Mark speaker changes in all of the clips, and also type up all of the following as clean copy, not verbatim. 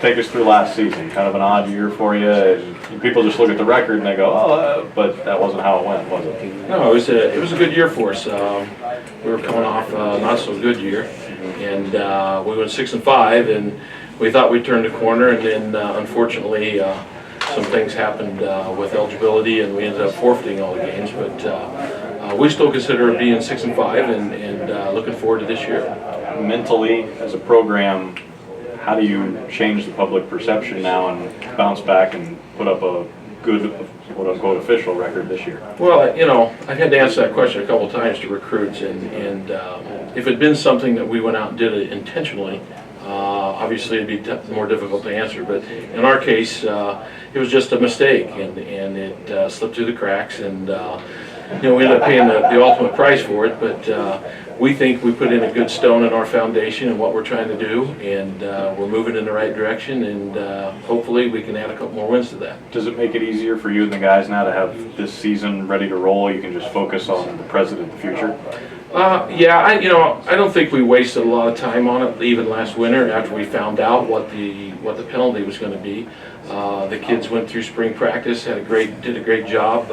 Speaker 1: take us through last season. Kind of an odd year for you. And people just look at the record and they go, "Oh," but that wasn't how it went, was it?
Speaker 2: No, it was a good year for us. We were coming off a not so good year, and we went 6-5, and we thought we'd turn the corner, and then unfortunately some things happened with eligibility, and we ended up forfeiting all the games. But we still consider it being 6-5, and looking forward to this year.
Speaker 1: Mentally, as a program, how do you change the public perception now and bounce back and put up a good, quote-unquote, official record this year?
Speaker 2: Well, you know, I've had to answer that question a couple of times to recruits, and if it had been something that we went out and did it intentionally, obviously it'd be more difficult to answer. But in our case, it was just a mistake, and it slipped through the cracks, and you know, we ended up paying the ultimate price for it. But we think we put in a good stone in our foundation and what we're trying to do, and we're moving in the right direction, and hopefully we can add a couple more wins to that.
Speaker 1: Does it make it easier for you and the guys now to have this season ready to roll? You can just focus on the present and the future?
Speaker 2: Yeah, I don't think we wasted a lot of time on it, even last winter after we found out what the penalty was going to be. The kids went through spring practice, did a great job.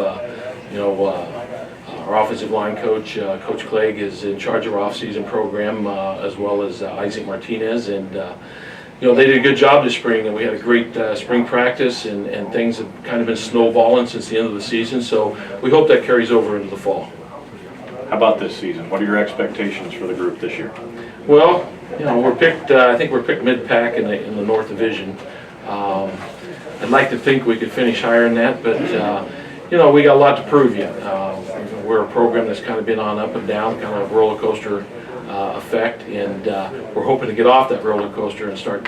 Speaker 2: Our offensive line coach, Coach Clegg, is in charge of our off-season program, as well as Isaac Martinez, and they did a good job this spring, and we had a great spring practice, and things have kind of been snowballing since the end of the season. So we hope that carries over into the fall.
Speaker 1: How about this season? What are your expectations for the group this year?
Speaker 2: Well, we're picked. I think we're picked mid-pack in the North Division. I'd like to think we could finish higher than that, but we got a lot to prove yet. We're a program that's kind of been on up and down, kind of roller coaster effect, and we're hoping to get off that roller coaster and start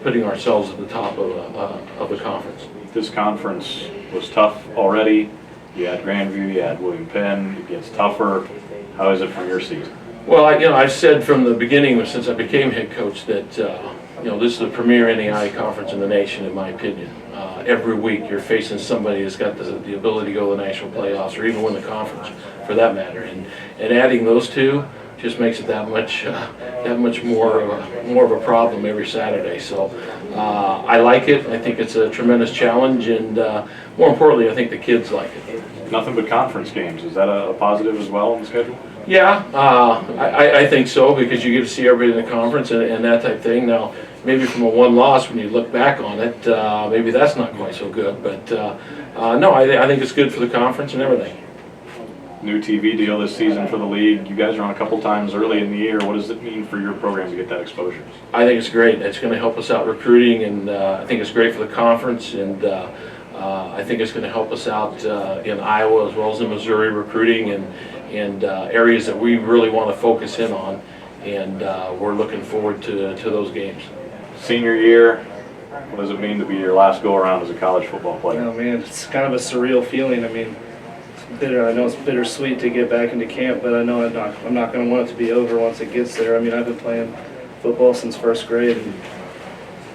Speaker 2: putting ourselves at the top of the conference.
Speaker 1: This conference was tough already. You had Grandview, you had William Penn. It gets tougher. How is it from your season?
Speaker 2: Well, I've said from the beginning, since I became head coach, that this is the premier NAI conference in the nation, in my opinion. Every week you're facing somebody that's got the ability to go to the national playoffs or even win the conference, for that matter. And adding those two just makes it that much more of a problem every Saturday. So I like it. I think it's a tremendous challenge, and more importantly, I think the kids like it.
Speaker 1: Nothing but conference games. Is that a positive as well on the schedule?
Speaker 2: Yeah, I think so, because you get to see everybody in the conference and that type of thing. Now, maybe from a one loss, when you look back on it, maybe that's not quite so good. But no, I think it's good for the conference and everything.
Speaker 1: New TV deal this season for the league. You guys are on a couple times early in the year. What does it mean for your program to get that exposure?
Speaker 2: I think it's great. It's going to help us out recruiting, and I think it's great for the conference, and I think it's going to help us out in Iowa as well as in Missouri recruiting and areas that we really want to focus in on, and we're looking forward to those games.
Speaker 1: Senior year, what does it mean to be your last go-around as a college football player?
Speaker 3: Oh man, it's kind of a surreal feeling. I mean, it's bitter. I know it's bittersweet to get back into camp, but I know I'm not going to want it to be over once it gets there. I mean, I've been playing football since first grade, and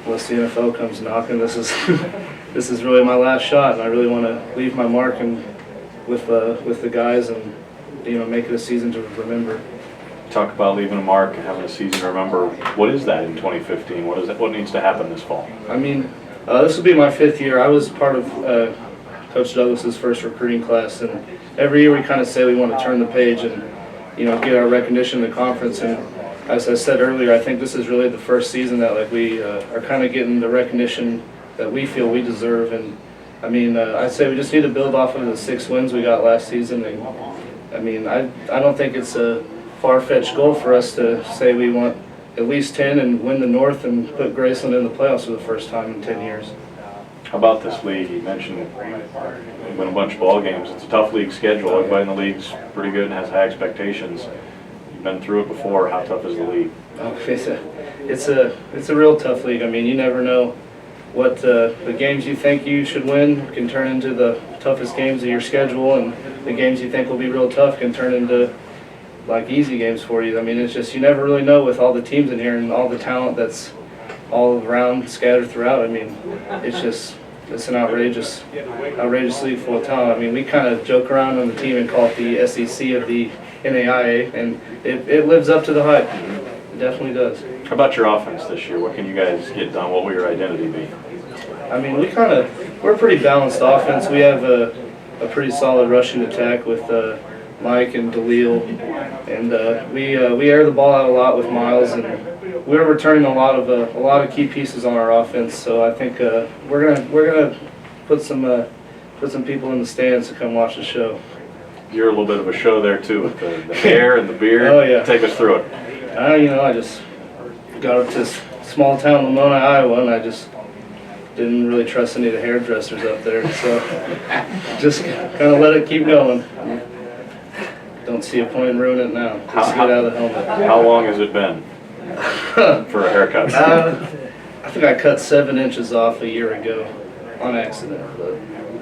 Speaker 3: unless the NFL comes knocking, this is really my last shot, and I really want to leave my mark with the guys and make it a season to remember.
Speaker 1: Talk about leaving a mark and having a season to remember. What is that in 2015? What needs to happen this fall?
Speaker 3: I mean, this will be my 5th year. I was part of Coach Douglas's first recruiting class, and every year we kind of say we want to turn the page and get our recognition in the conference. And as I said earlier, I think this is really the first season that we are kind of getting the recognition that we feel we deserve. And I mean, I'd say we just need to build off of the 6 wins we got last season. And I mean, I don't think it's a far-fetched goal for us to say we want at least 10 and win the North and put Graceland in the playoffs for the first time in 10 years.
Speaker 1: How about this league? You mentioned you win a bunch of ball games. It's a tough league schedule. Everybody in the league's pretty good and has high expectations. You've been through it before. How tough is the league?
Speaker 3: Oh, it's a real tough league. I mean, you never know what the games you think you should win can turn into the toughest games of your schedule, and the games you think will be real tough can turn into like easy games for you. I mean, it's just, you never really know with all the teams in here and all the talent that's all around scattered throughout. I mean, it's an outrageous league full of talent. I mean, we kind of joke around on the team and call it the SEC of the NAIA, and it lives up to the hype. It definitely does.
Speaker 1: How about your offense this year? What can you guys get done? What will your identity be?
Speaker 3: I mean, we're a pretty balanced offense. We have a pretty solid rushing attack with Mike and Dalil, and we air the ball out a lot with Miles, and we're returning a lot of key pieces on our offense. So I think we're gonna put some people in the stands to come watch the show.
Speaker 1: You're a little bit of a show there too, with the hair and the beard.
Speaker 3: Oh, yeah.
Speaker 1: Take us through it.
Speaker 3: I just got up to small town Lamona, Iowa, and I just didn't really trust any of the hairdressers up there, so just kind of let it keep going. Don't see a point in ruining it now. Just get out of the helmet.
Speaker 1: How long has it been for a haircut?
Speaker 3: I think I cut 7 inches off a year ago on accident, but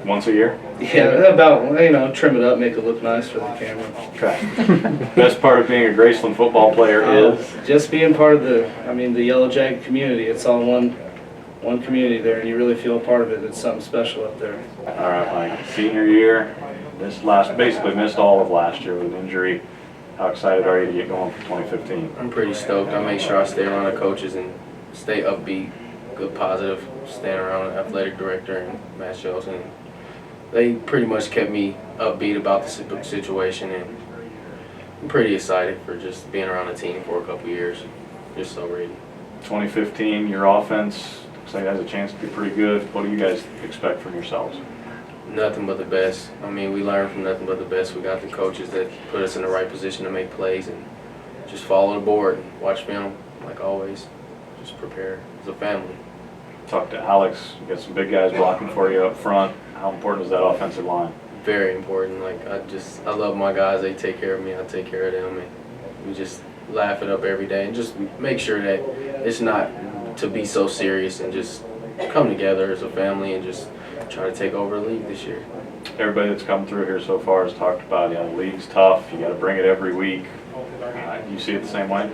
Speaker 1: Once a year?
Speaker 3: yeah, about, trim it up, make it look nice for the camera.
Speaker 1: Okay. Best part of being a Graceland football player is?
Speaker 3: Just being part of the Yellow Jag community. It's all one community there, and you really feel a part of it. It's something special up there.
Speaker 1: All right, Mike. Senior year, basically missed all of last year with an injury. How excited are you to get going for 2015?
Speaker 4: I'm pretty stoked. I make sure I stay around the coaches and stay upbeat, good, positive, staying around the athletic director and Matt Schultz. And they pretty much kept me upbeat about the situation, and I'm pretty excited for just being around the team for a couple years. Just so ready.
Speaker 1: 2015, your offense looks like it has a chance to be pretty good. What do you guys expect from yourselves?
Speaker 4: Nothing but the best. I mean, we learn from nothing but the best. We got the coaches that put us in the right position to make plays, and just follow the board, watch film, like always. Just prepare as a family.
Speaker 1: Talk to Alex. You got some big guys blocking for you up front. How important is that offensive line?
Speaker 4: Very important. Like, I love my guys. They take care of me. I take care of them, and we just laugh it up every day and just make sure that it's not to be so serious, and just come together as a family and just try to take over the league this year.
Speaker 1: Everybody that's come through here so far has talked about, the league's tough. You got to bring it every week. You see it the same way?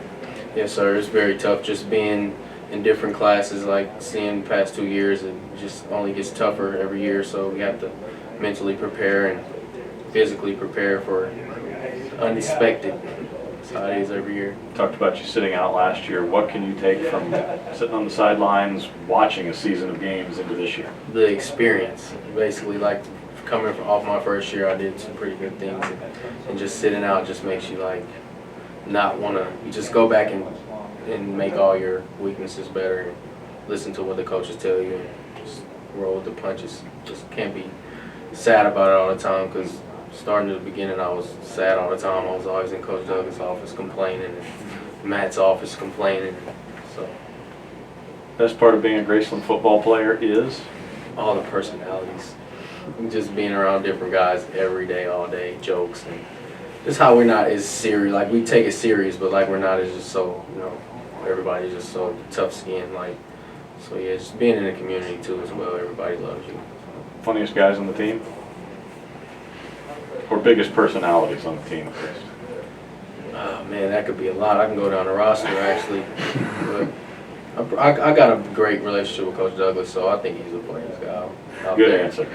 Speaker 4: Yes, sir. It's very tough just being in different classes. Like, seeing the past 2 years, it just only gets tougher every year. So we have to mentally prepare and physically prepare for unexpected. That's how it is every year.
Speaker 1: Talked about you sitting out last year. What can you take from sitting on the sidelines, watching a season of games into this year?
Speaker 4: The experience. Basically, like, coming off my first year, I did some pretty good things, and just sitting out just makes you like not want to. You just go back and make all your weaknesses better, and listen to what the coaches tell you, and just roll with the punches. Just can't be sad about it all the time, because starting at the beginning, I was sad all the time. I was always in Coach Douglas' office complaining, and Matt's office complaining. So
Speaker 1: Best part of being a Graceland football player is?
Speaker 4: all the personalities. Just being around different guys every day, all day, jokes, and just how we're not as serious. Like, we take it serious, but like, we're not as just so, everybody's just so tough skinned. Like, so yeah, just being in the community too as well. Everybody loves you.
Speaker 1: Funniest guys on the team? Or biggest personalities on the team, at least?
Speaker 4: Oh man, that could be a lot. I can go down the roster actually. But I got a great relationship with Coach Douglas, so I think he's the funniest guy out
Speaker 1: Good
Speaker 4: there.
Speaker 1: answer.